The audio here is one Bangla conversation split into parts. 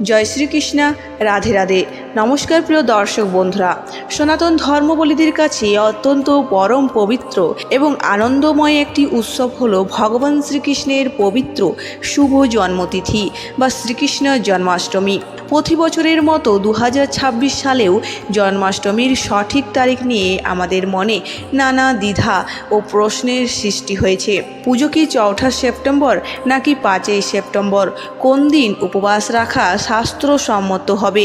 জয় শ্রীকৃষ্ণ, রাধে রাধে। নমস্কার প্রিয় দর্শক বন্ধুরা, সনাতন ধর্মাবলম্বীদের কাছে অত্যন্ত পরম পবিত্র এবং আনন্দময় একটি উৎসব হলো ভগবান শ্রীকৃষ্ণের পবিত্র শুভ জন্মতিথি বা শ্রীকৃষ্ণ জন্মাষ্টমী। প্রতি বছরের মতো 2026 সালেও জন্মাষ্টমীর সঠিক তারিখ নিয়ে আমাদের মনে নানা দ্বিধা ও প্রশ্নের সৃষ্টি হয়েছে। পুজো কি 4 সেপ্টেম্বর নাকি 5 সেপ্টেম্বর? কোন দিন উপবাস রাখা শাস্ত্রসম্মত হবে?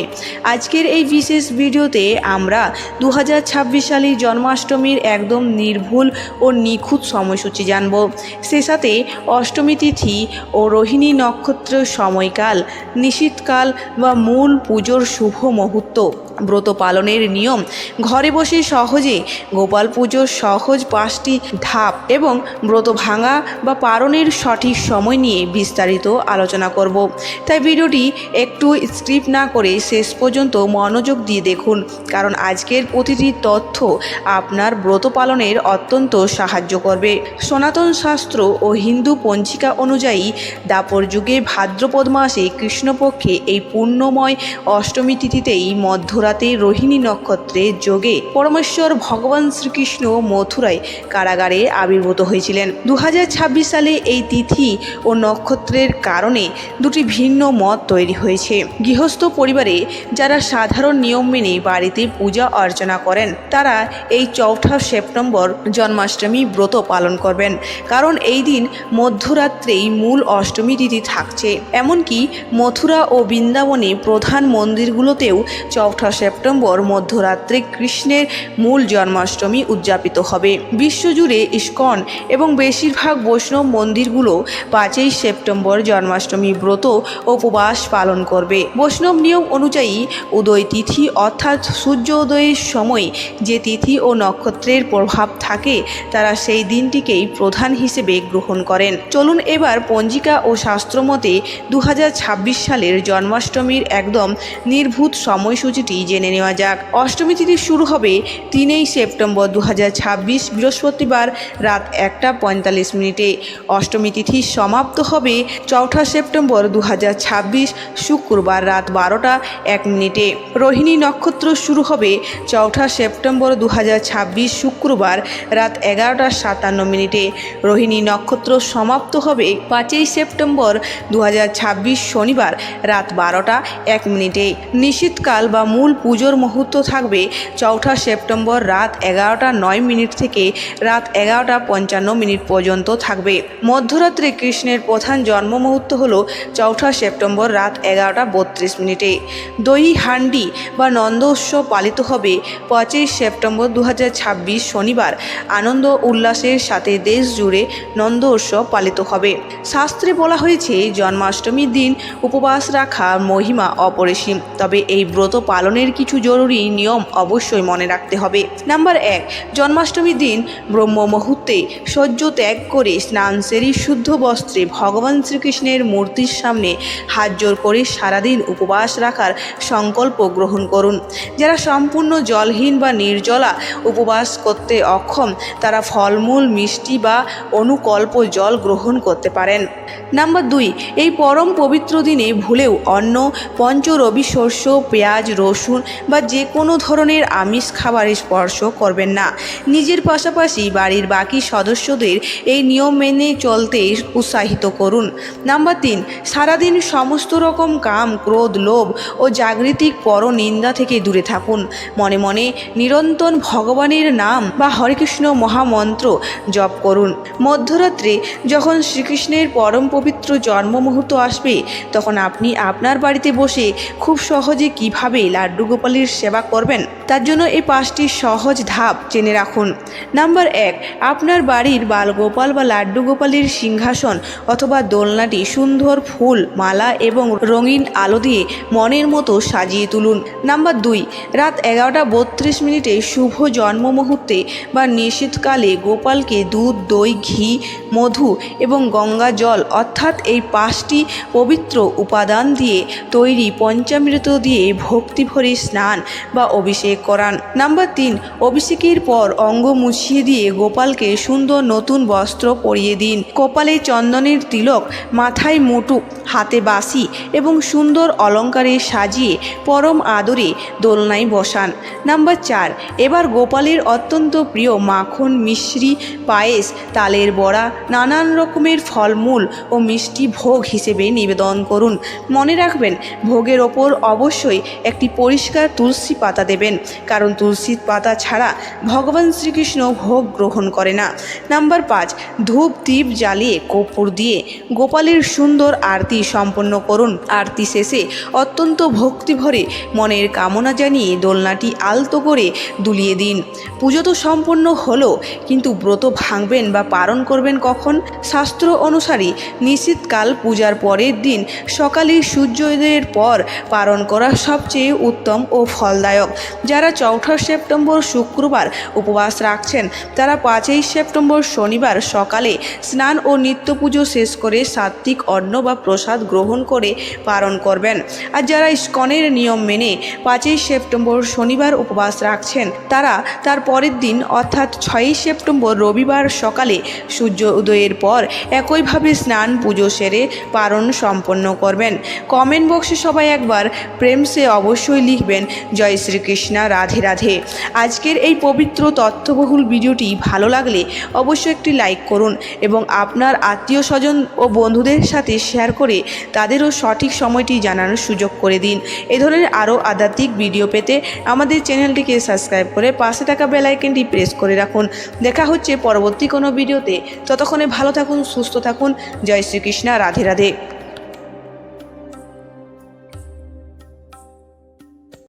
আজকের এই বিশেষ ভিডিওতে আমরা 2026 সালের জন্মাষ্টমীর একদম নির্ভুল ও নিখুঁত সময়সূচি জানব। সে সাথে অষ্টমী তিথি ও রোহিণী নক্ষত্রের সময়কাল, নিশীথকাল বা মূল পুজোর শুভ মুহূর্ত, ব্রত পালনের নিয়ম, ঘরে বসে সহজে গোপাল পুজোর সহজ 5টি ধাপ এবং ব্রত ভাঙা বা পালনের সঠিক সময় নিয়ে বিস্তারিত আলোচনা করব। তাই ভিডিওটি একটু স্কিপ না করে শেষ পর্যন্ত মনোযোগ দিয়ে দেখুন, কারণ আজকের প্রতিটি তথ্য আপনার ব্রত পালনের অত্যন্ত সাহায্য করবে। সনাতন শাস্ত্র ও হিন্দু পঞ্জিকা অনুযায়ী দাপর যুগে ভাদ্রপদ মাসে কৃষ্ণপক্ষে এই পুণ্যময় অষ্টমী তিথিতেই মধ্যরাতে রোহিণী নক্ষত্রের যোগে পরমেশ্বর ভগবান শ্রীকৃষ্ণ মথুরায় কারাগারে আবির্ভূত হয়েছিলেন। 2026 সালে এই তিথি ও নক্ষত্রের কারণে দুটি ভিন্ন মত তৈরি হয়েছে। গৃহস্থ পরিবারে যারা সাধারণ নিয়ম মেনে বাড়িতে পূজা অর্চনা করেন তারা এই 4 সেপ্টেম্বর জন্মাষ্টমী ব্রত পালন করবেন, কারণ এই দিন মধ্যরাত্রেই মূল অষ্টমী তিথি থাকছে। এমনকি মথুরা ও বৃন্দাবনে প্রধান মন্দিরগুলোতেও 4 সেপ্টেম্বর মধ্যরাত্রে কৃষ্ণের মূল জন্মাষ্টমী উদযাপিত হবে। বিশ্বজুড়ে ইস্কন এবং বেশিরভাগ বৈষ্ণব মন্দিরগুলো 5 সেপ্টেম্বর জন্মাষ্টমী ব্রত উপবাস পালন করবে। বৈষ্ণব নিয়ম অনুযায়ী উদয় তিথি অর্থাৎ সূর্য উদয়ের সময় যে তিথি ও নক্ষত্রের প্রভাব থাকে তারা সেই দিনটিকেই প্রধান হিসেবে গ্রহণ করেন। চলুন এবার পঞ্জিকা ও শাস্ত্রমতে 2026 সালের জন্মাষ্টমীর একদম নির্ভুত সময়সূচিটি জেনে নেওয়া যাক। অষ্টমী তিথি শুরু হবে 3 সেপ্টেম্বর 2026 বৃহস্পতিবার রাত 1:45 অষ্টমী তিথি সমাপ্ত হবে 4 সেপ্টেম্বর 2026 শুক্রবার রাত 12:01। রোহিণী নক্ষত্র শুরু হবে 4 সেপ্টেম্বর 2026 শুক্রবার রাত 11:57। রোহিণী নক্ষত্র সমাপ্ত হবে 5 সেপ্টেম্বর 2026 শনিবার রাত 12:01। নিশীথকাল বা মূল পুজোর মুহূর্ত থাকবে 4 সেপ্টেম্বর রাত 11:09 থেকে রাত 11:55 পর্যন্ত থাকবে। মধ্যরাত্রে কৃষ্ণের প্রধান জন্ম মুহূর্ত হল 4 সেপ্টেম্বর রাত 11:32। দই হান্ডি বা নন্দ উৎসব পালিত হবে 5 সেপ্টেম্বর 2026 শনিবার। আনন্দ উল্লাসের সাথে দেশ জুড়ে নন্দ উৎসব পালিত হবে। শাস্ত্রে বলা হয়েছে জন্মাষ্টমীর দিন উপবাস রাখার মহিমা অপরিসীম, তবে এই ব্রত পালনের কিছু জরুরি নিয়ম অবশ্যই মনে রাখতে হবে। নাম্বার 1, জন্মাষ্টমীর দিন ব্রহ্ম মুহূর্তে শৌচ ত্যাগ করে স্নান সেরে শুদ্ধ বস্ত্রে ভগবান শ্রীকৃষ্ণের মূর্তির সামনে হাত জোড় করে সারাদিন উপবাস রাখার সংকল্প গ্রহণ করুন। যারা সম্পূর্ণ জলহীন বা নির্জলা উপবাস করতে অক্ষম তারা ফলমূল, মিষ্টি বা অনুকল্প জল গ্রহণ করতে পারেন। নাম্বার 2, এই পরম পবিত্র দিনে ভুলেও অন্ন, পঞ্চরবি শস্য, পেঁয়াজ, রসুন বা যে কোনো ধরনের আমিষ খাবারের স্পর্শ করবেন না। নিজের পাশাপাশি বাড়ির বাকি সদস্যদের এই নিয়ম মেনে চলতে উৎসাহিত করুন। নাম্বার 3, সারাদিন সমস্ত রকম কাম, ক্রোধ, লোভ ও জাগৃতিক পরনিন্দা থেকে দূরে থাকুন। মনে মনে নিরন্তর ভগবানের নাম বা হরেকৃষ্ণ মহামন্ত্র জপ করুন। মধ্যরাত্রে যখন শ্রীকৃষ্ণের পরম পবিত্র জন্ম মুহূর্ত আসবে তখন আপনি আপনার বাড়িতে বসে খুব সহজে কিভাবে লাড্ডু গোপালের সেবা করবেন তার জন্য এই 5টি সহজ ধাপ জেনে রাখুন। নাম্বার 1, আপনার বাড়ির বালগোপাল বা লাড্ডু গোপালের সিংহাসন অথবা দোলনাটি সুন্দর ফুল, মালা এবং রঙিন আলো দিয়ে মনের মতো সাজিয়ে তুলুন। নাম্বার 2, রাত 11:32 শুভ জন্ম মুহূর্তে বা নিশীথকালে গোপালকে দুধ, দই, ঘি, মধু এবং গঙ্গা জল অর্থাৎ এই 5টি পবিত্র উপাদান দিয়ে তৈরি পঞ্চামৃত দিয়ে ভক্তিভরে স্নান বা অভিষেক করান। নাম্বার 3, অভিষেকের পর অঙ্গ মুছিয়ে দিয়ে গোপালকে সুন্দর নতুন বস্ত্র পরিয়ে দিন। কপালে চন্দনের তিলক, মাথায় মুটুক, হাতে বাঁশি এবং সুন্দর অলঙ্কারে সাজিয়ে পরম আদরে দোলনায় বসান। নাম্বার 4, এবার গোপালের অত্যন্ত প্রিয় মাখন, মিশ্রি, পায়েস, তালের বড়া, নানান রকমের ফলমূল ও মিষ্টি ভোগ হিসেবে নিবেদন করুন। মনে রাখবেন, ভোগের ওপর অবশ্যই একটি পরিষ্কার তুলসী পাতা দেবেন, কারণ তুলসী পাতা ছাড়া ভগবান শ্রীকৃষ্ণ ভোগ গ্রহণ করে না। নাম্বার 5, ধূপ দ্বীপ জ্বালিয়ে কর্পূর দিয়ে গোপালের সুন্দর আরতি সম্পন্ন করুন। আরতি শেষে অত্যন্ত ভক্তি ভরে মনের কামনা জানিয়ে দোলনাটি আলতো করে দুলিয়ে দিন। পুজো তো সম্পন্ন হলো, কিন্তু ব্রত ভাঙবেন বা পালন করবেন কখন? শাস্ত্র অনুসারে নিশীথকাল পূজার পরের দিন সকালে সূর্যোদয়ের পর পালন করা সবচেয়ে উত্তম ও ফলদায়ক। যারা 4 সেপ্টেম্বর শুক্রবার উপবাস রাখছেন, তারা 5 সেপ্টেম্বর শনিবার সকালে স্নান ও নিত্য পুজো শেষ করে সাত্ত্বিক অন্ন বা প্রসাদ গ্রহণ করে পালন করবেন। আর যারা ইস্কনের নিয়ম মেনে 5 সেপ্টেম্বর শনিবার উপবাস রাখছেন, তারা তার পরের দিন অর্থাৎ 6 সেপ্টেম্বর রবিবার সকালে সূর্য উদয়ের পর একইভাবে স্নান পুজো সেরে পালন সম্পন্ন করবেন। কমেন্ট বক্সে সবাই একবার প্রেম সে অবশ্যই লিখবেন জয় শ্রীকৃষ্ণ, রাধে রাধে। আজকের এই পবিত্র তথ্যবহুল ভিডিওটি ভালো লাগলে অবশ্যই একটি লাইক করুন এবং আপনার আত্মীয় স্বজন ও বন্ধুদের সাথে শেয়ার করে তাদেরও সঠিক সময়টি জানানোর সুযোগ করে দিন। এ ধরনের আরও আধ্যাত্মিক ভিডিও পেতে আমাদের চ্যানেলটিকে সাবস্ক্রাইব করে পাশে থাকা বেল আইকনটি প্রেস করে রাখুন। দেখা হচ্ছে পরবর্তী কোনো ভিডিওতে। ততক্ষণে ভালো থাকুন, সুস্থ থাকুন। জয় শ্রীকৃষ্ণ, রাধে রাধে।